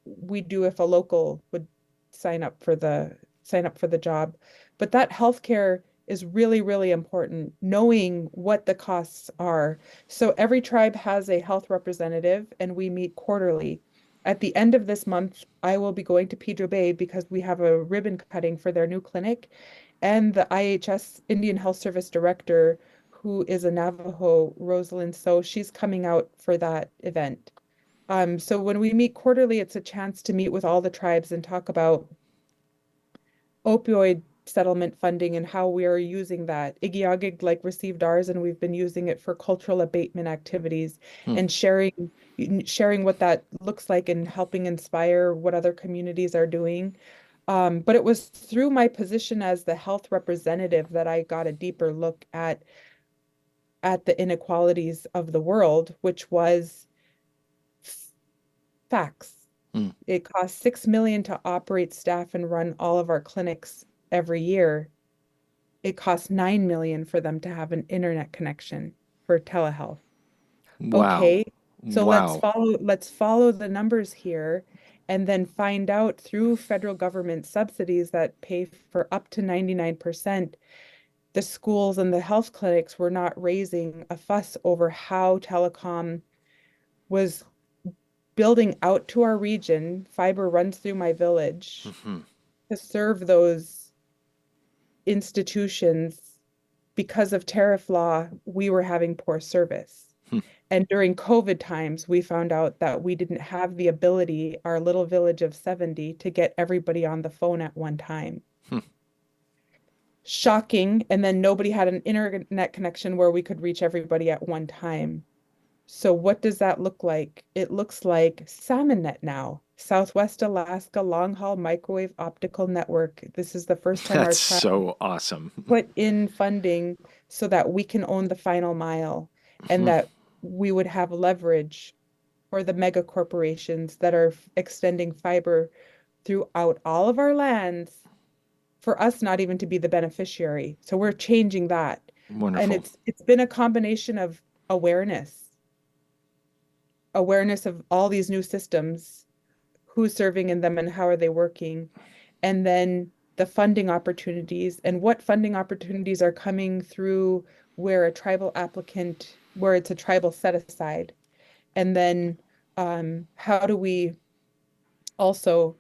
we do if a local would sign up for the job. But that healthcare is really, really important, knowing what the costs are. So every tribe has a health representative, and we meet quarterly. At the end of this month, I will be going to Pedro Bay because we have a ribbon cutting for their new clinic. And the IHS Indian Health Service Director, who is a Navajo, Rosalind, so she's coming out for that event. So when we meet quarterly, it's a chance to meet with all the tribes and talk about opioid settlement funding and how we are using that. Igiugig received ours and we've been using it for cultural abatement activities and sharing sharing what that looks like and helping inspire what other communities are doing. But it was through my position as the health representative that I got a deeper look at the inequalities of the world, which was facts. Mm. It costs $6 million to operate, staff, and run all of our clinics every year. It costs $9 million for them to have an internet connection for telehealth. Wow. Okay, so Wow. let's follow the numbers here and then find out through federal government subsidies that pay for up to 99%, the schools and the health clinics were not raising a fuss over how telecom was building out to our region. Fiber runs through my village Hmm. to serve those institutions. Because of tariff law, we were having poor service. Hmm. And during COVID times, we found out that we didn't have the ability, our little village of 70, to get everybody on the phone at one time. Hmm. Shocking. And then nobody had an internet connection where we could reach everybody at one time. So what does that look like? It looks like SalmonNet now. Southwest Alaska Long Haul Microwave Optical Network. This is the first time our That's tribe so awesome. put in funding so that we can own the final mile and Hmm. that we would have leverage for the mega corporations that are extending fiber throughout all of our lands for us not even to be the beneficiary. So we're changing that. And Wonderful. it's been a combination of awareness of all these new systems, who's serving in them and how are they working, and then the funding opportunities and what funding opportunities are coming through where where it's a tribal set aside. And then how do we also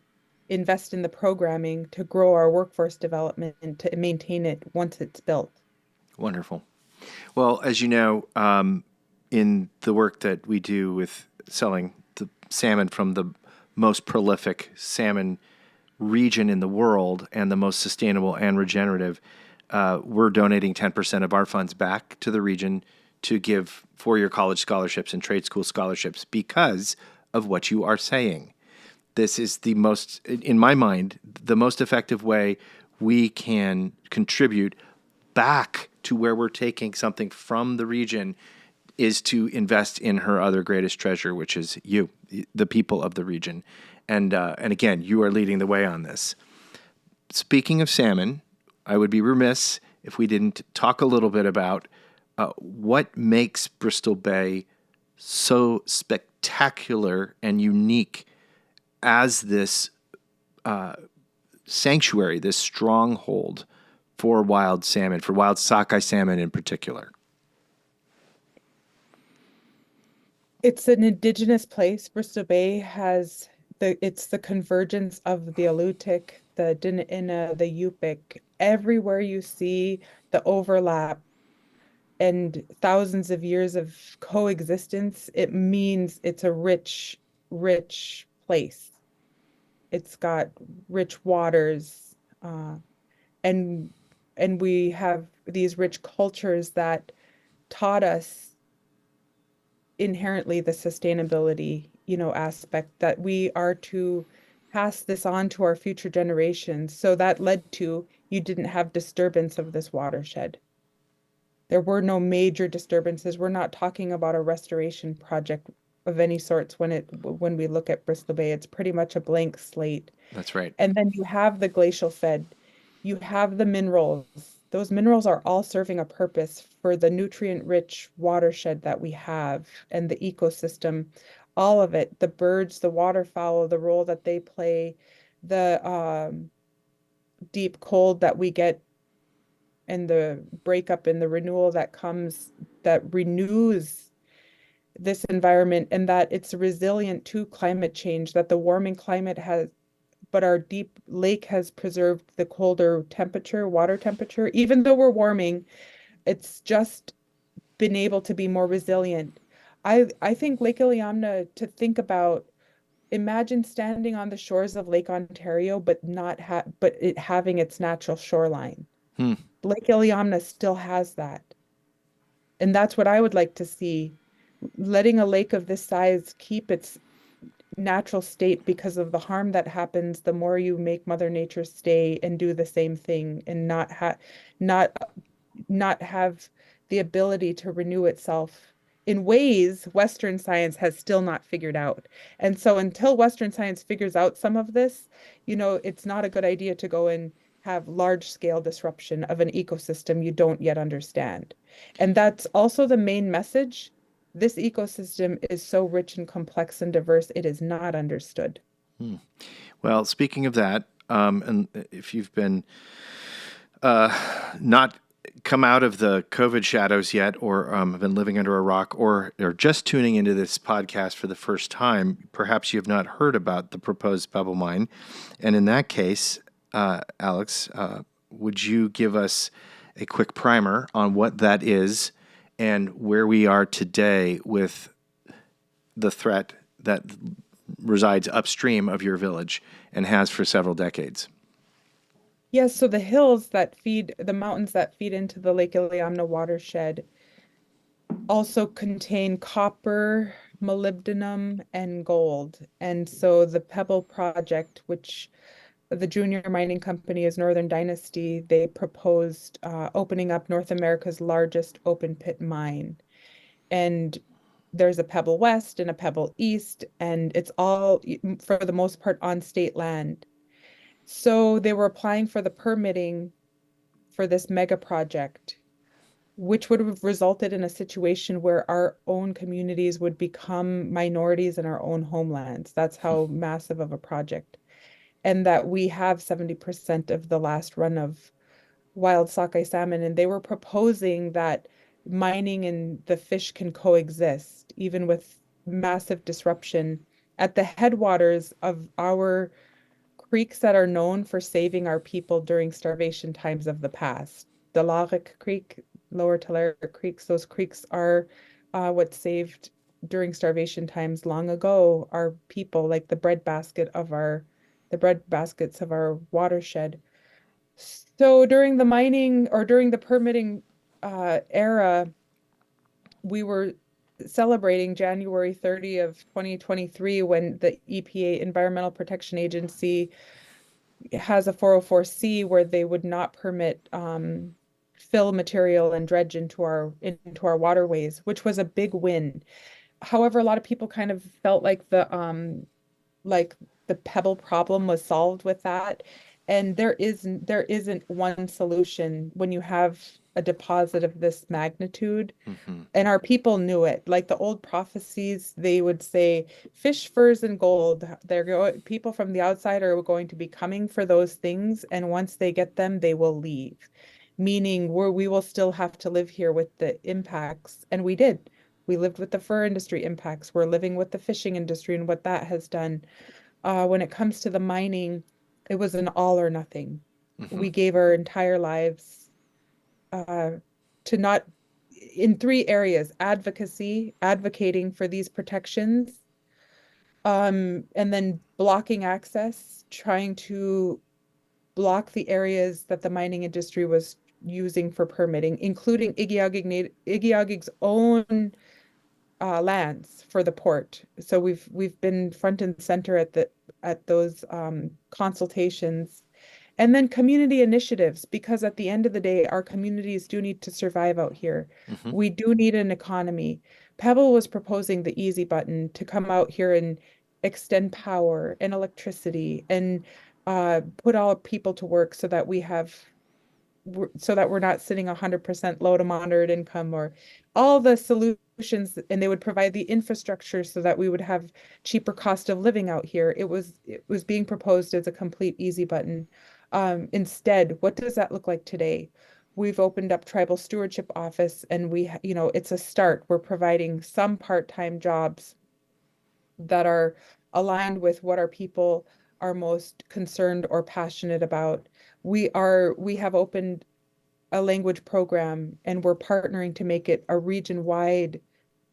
invest in the programming to grow our workforce development and to maintain it once it's built? Wonderful. Well, as you know, in the work that we do with selling the salmon from the most prolific salmon region in the world and the most sustainable and regenerative, we're donating 10% of our funds back to the region to give four-year college scholarships and trade school scholarships because of what you are saying. This is the most, in my mind, the most effective way we can contribute back to where we're taking something from the region is to invest in her other greatest treasure, which is you, the people of the region. And again, you are leading the way on this. Speaking of salmon, I would be remiss if we didn't talk a little bit about what makes Bristol Bay so spectacular and unique as this sanctuary, this stronghold for wild salmon, for wild sockeye salmon in particular. It's an indigenous place. Bristol Bay has it's the convergence of the Aleutic, the Nilavena, the Yup'ik. Everywhere you see the overlap and thousands of years of coexistence, it means it's a rich, rich place. It's got rich waters, and we have these rich cultures that taught us inherently the sustainability, aspect that we are to pass this on to our future generations. So that led to you didn't have disturbance of this watershed. There were no major disturbances. We're not talking about a restoration project of any sorts when we look at Bristol Bay. It's pretty much a blank slate. That's right. And then you have the glacial fed, you have the minerals. Those minerals are all serving a purpose for the nutrient-rich watershed that we have and the ecosystem, all of it, the birds, the waterfowl, the role that they play, the deep cold that we get and the breakup and the renewal that comes, that renews this environment, and that it's resilient to climate change, that the warming climate has, but our deep lake has preserved the colder temperature, water temperature. Even though we're warming, it's just been able to be more resilient. I think Lake Iliamna, to think about, imagine standing on the shores of Lake Ontario, but it having its natural shoreline. Hmm. Lake Iliamna still has that. And that's what I would like to see letting a lake of this size keep its natural state because of the harm that happens, the more you make Mother Nature stay and do the same thing and not not have the ability to renew itself in ways Western science has still not figured out. And so until Western science figures out some of this, it's not a good idea to go and have large scale disruption of an ecosystem you don't yet understand. And that's also the main message. This ecosystem is so rich and complex and diverse, it is not understood. Well, speaking of that, and if you've been not come out of the COVID shadows yet, or have been living under a rock, or just tuning into this podcast for the first time, perhaps you have not heard about the proposed pebble mine. And in that case, Alex, would you give us a quick primer on what that is and where we are today with the threat that resides upstream of your village and has for several decades? Yes, so the mountains that feed into the Lake Iliamna watershed also contain copper, molybdenum, and gold. And so the Pebble Project, which the junior mining company is Northern Dynasty, they proposed opening up North America's largest open pit mine. And there's a Pebble West and a Pebble East, and it's all, for the most part, on state land. So they were applying for the permitting for this mega project, which would have resulted in a situation where our own communities would become minorities in our own homelands. That's how massive of a project. And that we have 70% of the last run of wild sockeye salmon. And they were proposing that mining and the fish can coexist, even with massive disruption at the headwaters of our creeks that are known for saving our people during starvation times of the past. Delarik Creek, Lower Tulare Creeks, those creeks are what saved during starvation times long ago our people, like the breadbaskets of our watershed. So during the mining or during the permitting era, we were celebrating January 30 of 2023 when the EPA, Environmental Protection Agency, has a 404C where they would not permit fill material and dredge into our waterways, which was a big win. However, a lot of people kind of felt like the pebble problem was solved with that. And there isn't one solution when you have a deposit of this magnitude. Mm-hmm. And our people knew it. Like the old prophecies, they would say fish, furs, and gold. People from the outside are going to be coming for those things, and once they get them, they will leave. Meaning we will still have to live here with the impacts. And we did. We lived with the fur industry impacts. We're living with the fishing industry and what that has done. When it comes to the mining, it was an all or nothing. Mm-hmm. We gave our entire lives to not, in three areas: advocating for these protections, and then blocking access, trying to block the areas that the mining industry was using for permitting, including Igiugig's own lands for the port. So we've been front and center at those consultations. And then community initiatives, because at the end of the day, our communities do need to survive out here. Mm-hmm. We do need an economy. Pebble was proposing the easy button to come out here and extend power and electricity and put all people to work so that we're not sitting 100% low to moderate income, or all the solutions, and they would provide the infrastructure so that we would have cheaper cost of living out here. It was being proposed as a complete easy button. Instead, what does that look like today? We've opened up tribal stewardship office, and it's a start. We're providing some part-time jobs that are aligned with what our people are most concerned or passionate about. We have opened a language program, and we're partnering to make it a region-wide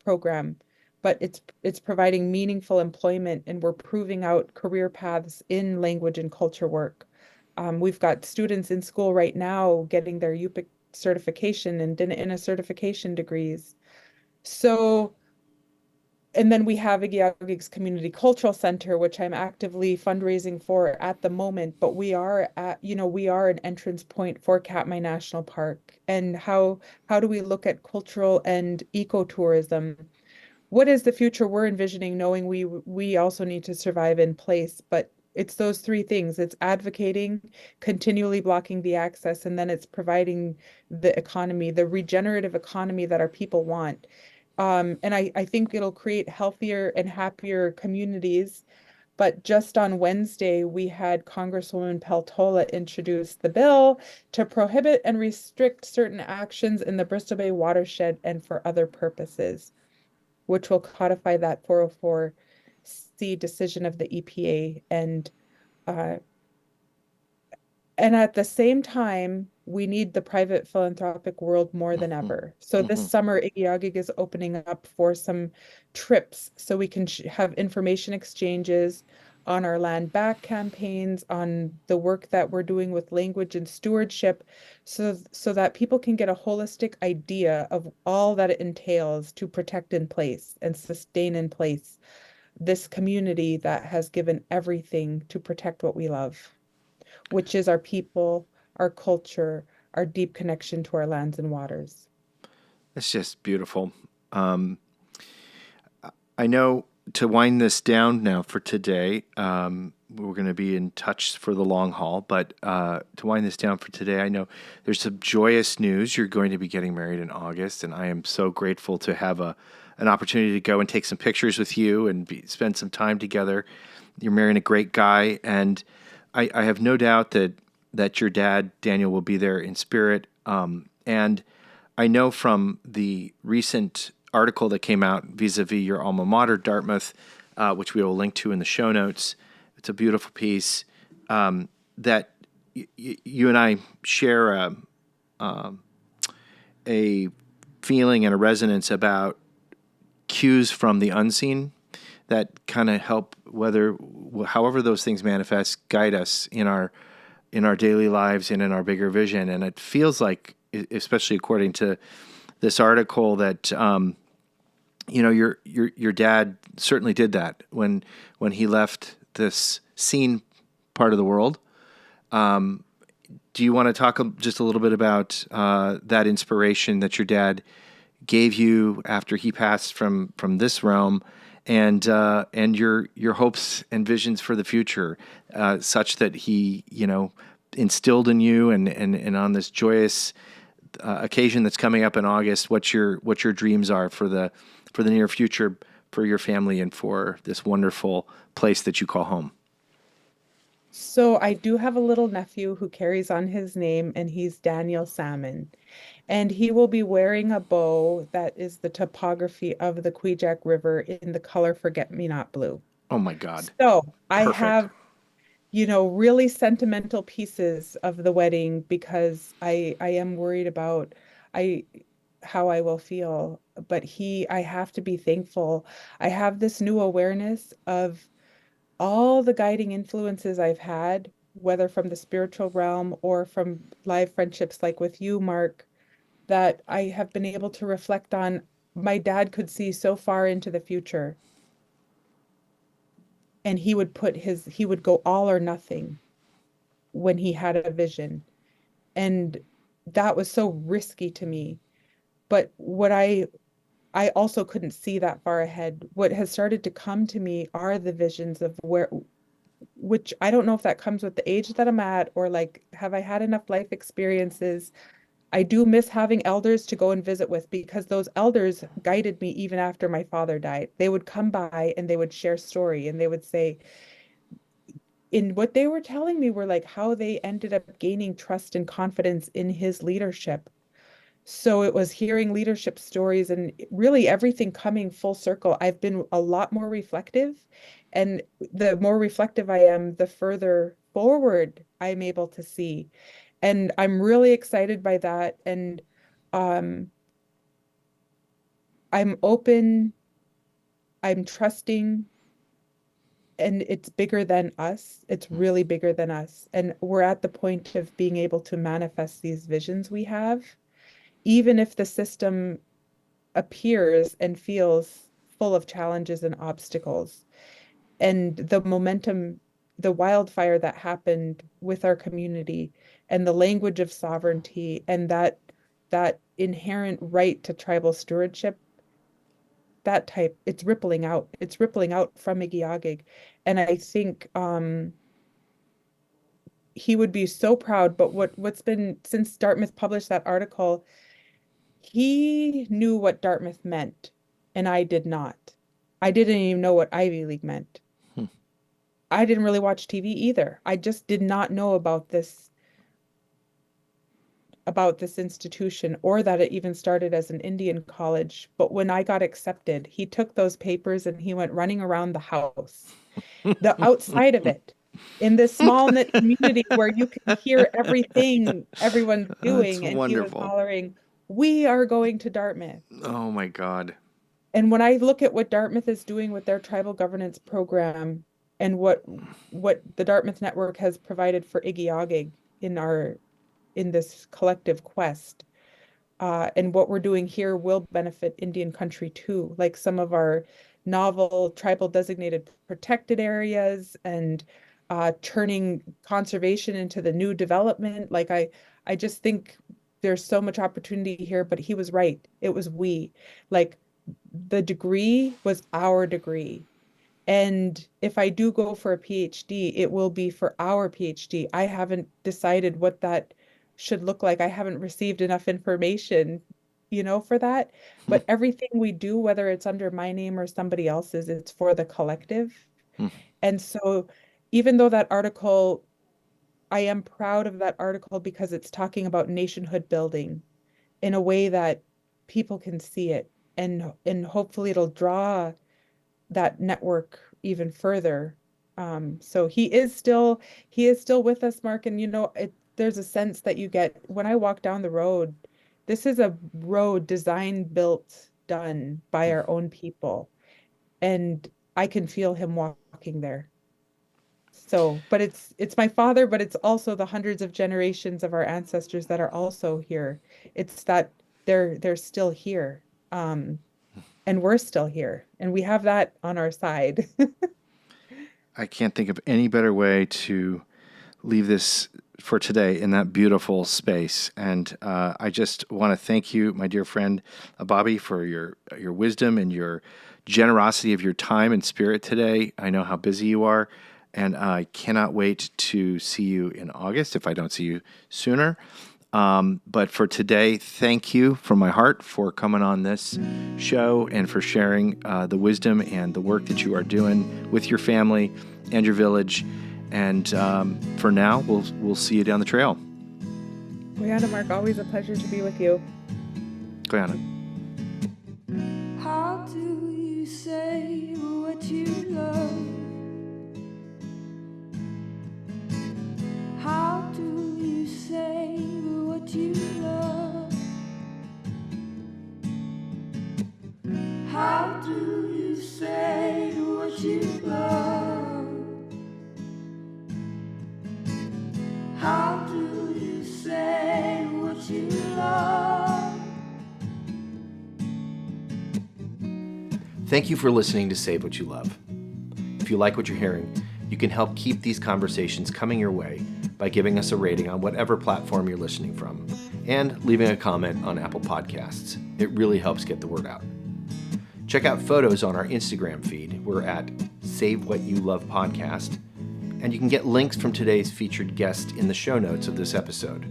program, but it's providing meaningful employment, and we're proving out career paths in language and culture work. We've got students in school right now getting their Yup'ik certification and Dina certification degrees. So And then we have Igiugig's Community Cultural Center, which I'm actively fundraising for at the moment. But we are we are an entrance point for Katmai National Park. And how do we look at cultural and ecotourism? What is the future we're envisioning, knowing we also need to survive in place? But it's those three things. It's advocating, continually blocking the access, and then it's providing the economy, the regenerative economy that our people want. And I think it'll create healthier and happier communities. But just on Wednesday, we had Congresswoman Peltola introduce the bill to prohibit and restrict certain actions in the Bristol Bay watershed and for other purposes, which will codify that 404C decision of the EPA. Uh, and at the same time, we need the private philanthropic world more than ever. So this summer, Igiugig is opening up for some trips so we can have information exchanges on our land back campaigns, on the work that we're doing with language and stewardship, so that people can get a holistic idea of all that it entails to protect in place and sustain in place this community that has given everything to protect what we love, which is our people, our culture, our deep connection to our lands and waters. It's just beautiful. I know to wind this down now for today, we're going to be in touch for the long haul, but to wind this down for today, I know there's some joyous news. You're going to be getting married in August, and I am so grateful to have an opportunity to go and take some pictures with you and spend some time together. You're marrying a great guy, and I have no doubt that your dad, Daniel, will be there in spirit. And I know from the recent article that came out vis-a-vis your alma mater, Dartmouth, which we will link to in the show notes. It's a beautiful piece that you and I share a feeling and a resonance about cues from the unseen that kind of help, however those things manifest, guide us in our daily lives and in our bigger vision. And it feels like, especially according to this article, that your dad certainly did that when he left this seen part of the world. Do you want to talk just a little bit about that inspiration that your dad gave you after he passed from this realm, and your hopes and visions for the future, such that he instilled in you, and on this joyous occasion that's coming up in August, what your dreams are for the near future, for your family, and for this wonderful place that you call home? So I do have a little nephew who carries on his name, and he's Daniel Salmon. And he will be wearing a bow that is the topography of the Igiugig River in the color Forget-Me-Not blue. Oh my God. So I Perfect. have, really sentimental pieces of the wedding, because I am worried about how I will feel. But I have to be thankful. I have this new awareness of all the guiding influences I've had, whether from the spiritual realm or from live friendships like with you, Mark, that I have been able to reflect on. My dad could see so far into the future, and he would go all or nothing when he had a vision. And that was so risky to me. But what I also couldn't see that far ahead. What has started to come to me are the visions of which I don't know if that comes with the age that I'm at, or like, have I had enough life experiences? I do miss having elders to go and visit with, because those elders guided me even after my father died. They would come by and they would share story, and they would say, in what they were telling me, were like how they ended up gaining trust and confidence in his leadership. So it was hearing leadership stories and really everything coming full circle. I've been a lot more reflective, and the more reflective I am, the further forward I'm able to see. And I'm really excited by that. And I'm open, I'm trusting, and it's bigger than us. It's really bigger than us. And we're at the point of being able to manifest these visions we have, even if the system appears and feels full of challenges and obstacles. And the momentum, the wildfire that happened with our community and the language of sovereignty and that inherent right to tribal stewardship, it's rippling out. It's rippling out from Igiugig. And I think he would be so proud. But what's been, since Dartmouth published that article, he knew what Dartmouth meant, and I did not. I didn't even know what Ivy League meant. I didn't really watch TV either. I just did not know about this institution, or that it even started as an Indian college. But when I got accepted, he took those papers and he went running around the house, the outside of it, in this small knit community where you can hear everything everyone's doing. And wonderful. He was hollering, "We are going to Dartmouth." Oh my God. And when I look at what Dartmouth is doing with their tribal governance program and what the Dartmouth Network has provided for Igiugig in this collective quest, and what we're doing here will benefit Indian country too, like some of our novel tribal designated protected areas and turning conservation into the new development. Like I just think there's so much opportunity here, but he was right. It was like the degree was our degree. And if I do go for a PhD, it will be for our PhD. I haven't decided what that should look like. I haven't received enough information, for that. But everything we do, whether it's under my name or somebody else's, it's for the collective. And so even though that article, I am proud of that article because it's talking about nationhood building in a way that people can see it. And hopefully it'll draw that network even further. So he is still with us, Mark. And there's a sense that you get when I walk down the road. This is a road designed, built, done by our own people, and I can feel him walking there. So, but it's my father, but it's also the hundreds of generations of our ancestors that are also here. It's that they're still here. And we're still here, and we have that on our side. I can't think of any better way to leave this for today in that beautiful space. And I just want to thank you, my dear friend Bobby, for your wisdom and your generosity of your time and spirit today. I know how busy you are, and I cannot wait to see you in August if I don't see you sooner. But for today, thank you from my heart for coming on this show and for sharing the wisdom and the work that you are doing with your family and your village. And for now, we'll see you down the trail. Guyana, Mark, always a pleasure to be with you. Guyana. How do you say what you love? How do you say what you love? How do you say what you love? How do you say what you love? Thank you for listening to Save What You Love. If you like what you're hearing, you can help keep these conversations coming your way by giving us a rating on whatever platform you're listening from and leaving a comment on Apple Podcasts. It really helps get the word out. Check out photos on our Instagram feed. We're at Save What You Love Podcast, and you can get links from today's featured guest in the show notes of this episode.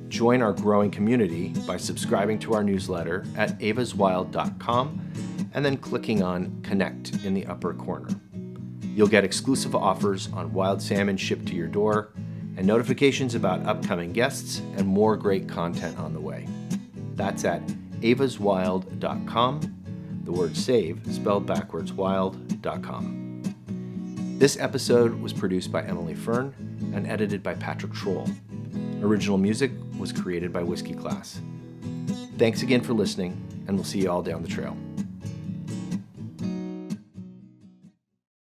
Join our growing community by subscribing to our newsletter at avaswild.com and then clicking on Connect in the upper corner. You'll get exclusive offers on wild salmon shipped to your door and notifications about upcoming guests and more great content on the way. That's at avaswild.com, the word save spelled backwards, wild.com. This episode was produced by Emily Fern and edited by Patrick Troll. Original music was created by Whiskey Class. Thanks again for listening, and we'll see you all down the trail.